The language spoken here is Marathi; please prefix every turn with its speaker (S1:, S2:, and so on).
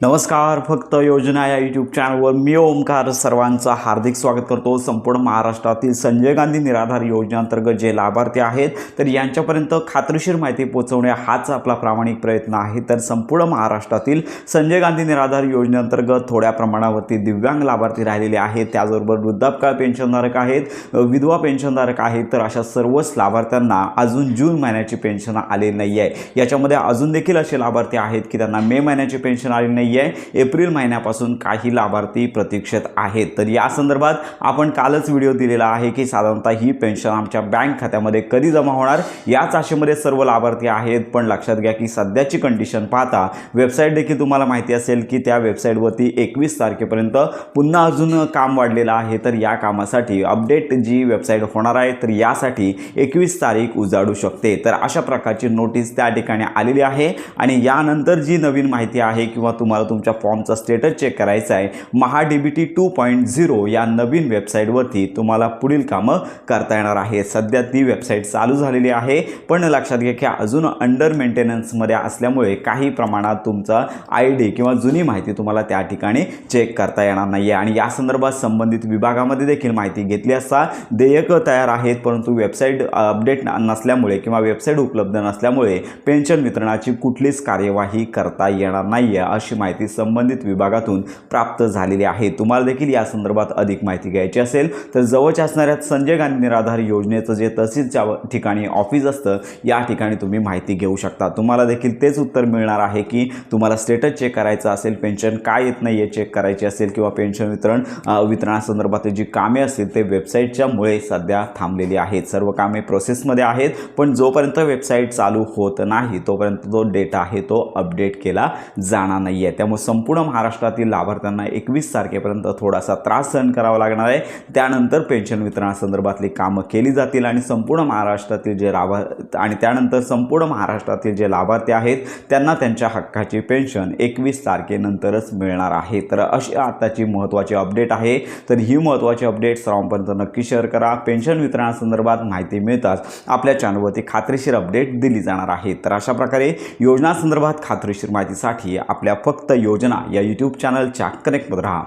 S1: नमस्कार, फक्त योजना या यूट्यूब चॅनलवर मी ओमकार सर्वांचं हार्दिक स्वागत करतो। संपूर्ण महाराष्ट्रातील संजय गांधी निराधार योजनेअंतर्गत जे लाभार्थी आहेत तर यांच्यापर्यंत खात्रीशीर माहिती पोहोचवणे हाच आपला प्रामाणिक प्रयत्न आहे। तर संपूर्ण महाराष्ट्रातील संजय गांधी निराधार योजनेअंतर्गत थोड्या प्रमाणावरती दिव्यांग लाभार्थी राहिलेले आहेत, त्याचबरोबर वृद्धापकाळ पेन्शनधारक आहेत, विधवा पेन्शनधारक आहेत। तर अशा सर्वच लाभार्थ्यांना अजून जून महिन्याची पेन्शन आलेली नाही आहे। याच्यामध्ये अजून देखील असे लाभार्थी आहेत की त्यांना मे महिन्याची पेन्शन आलेली नाही। एप्रिल महिन्यापासून काही लाभार्थी प्रतीक्षेत आहेत। तर या संदर्भात आपण कालच व्हिडिओ दिलेला आहे की साधारणतः ही पेन्शन आमच्या बँक खात्यामध्ये कधी जमा होणार याच आशेमध्ये सर्व लाभार्थी आहेत। पण लक्षात घ्या की सध्याची कंडिशन पाहता वेबसाईट देखील तुम्हाला माहिती असेल की त्या वेबसाईटवरती 21 तारखेपर्यंत पुन्हा अजून काम वाढलेलं आहे। तर या कामासाठी अपडेट जी वेबसाईट होणार आहे तर यासाठी 21 तारीख उजाडू शकते। तर अशा प्रकारची नोटीस त्या ठिकाणी आलेली आहे आणि यानंतर जी नवीन माहिती आहे किंवा तुम्हाला तुमच्या फॉर्मचा स्टेटस चेक करायचा आहे महाडीबीटी 2.0 या नवीन वेबसाईटवरती तुम्हाला पुढील कामं करता येणार आहे। सध्या ती वेबसाईट चालू झालेली आहे, पण लक्षात घ्या की अजून अंडर मेंटेनन्समध्ये असल्यामुळे काही प्रमाणात तुमचा ID किंवा जुनी माहिती तुम्हाला त्या ठिकाणी चेक करता येणार नाही आहे। आणि या संदर्भात संबंधित विभागामध्ये देखील माहिती घेतली असता देयक तयार आहेत, परंतु वेबसाईट अपडेट नसल्यामुळे किंवा वेबसाईट उपलब्ध नसल्यामुळे पेन्शन वितरणाची कुठलीच कार्यवाही करता येणार नाही आहे अशी माहिती संबंधित विभागातून प्राप्त झालेली आहे। तुम्हाला देखील या संदर्भात अधिक माहिती घ्यायची असेल तर जवळच्या असणाऱ्या संजय गांधी निराधार योजनेचं जे तहसीलच्या ठिकाणी ऑफिस असतं या ठिकाणी तुम्ही माहिती घेऊ शकता। तुम्हाला देखील तेच उत्तर मिळणार आहे की तुम्हाला स्टेटस चेक करायचं असेल, पेन्शन काय येत नाही आहे चेक करायची असेल किंवा पेन्शन वितरणासंदर्भात जी कामे असतील ते वेबसाईटच्या मुळे सध्या थांबलेली आहेत। सर्व कामे प्रोसेसमध्ये आहेत, पण जोपर्यंत वेबसाईट चालू होत नाही तोपर्यंत जो डेटा आहे तो अपडेट केला जाणार नाही आहे। त्यामुळे संपूर्ण महाराष्ट्रातील लाभार्थ्यांना 21 तारखेपर्यंत थोडासा त्रास सहन करावा लागणार आहे। त्यानंतर पेन्शन वितरणासंदर्भातली कामं केली जातील आणि संपूर्ण महाराष्ट्रातील जे लाभार्थी आहेत त्यांना त्यांच्या हक्काची पेन्शन 21 तारखेनंतरच मिळणार आहे। तर अशी आताची महत्त्वाची अपडेट आहे। तर ही महत्त्वाची अपडेट सर्वांपर्यंत नक्की शेअर करा। पेन्शन वितरणासंदर्भात माहिती मिळताच आपल्या चॅनलवरती खात्रीशीर अपडेट दिली जाणार आहे। तर अशा प्रकारे योजनासंदर्भात खात्रीशीर माहितीसाठी आपल्या फक्त योजना या यूट्यूब चॅनलच्या कनेक्टमध्ये राहा।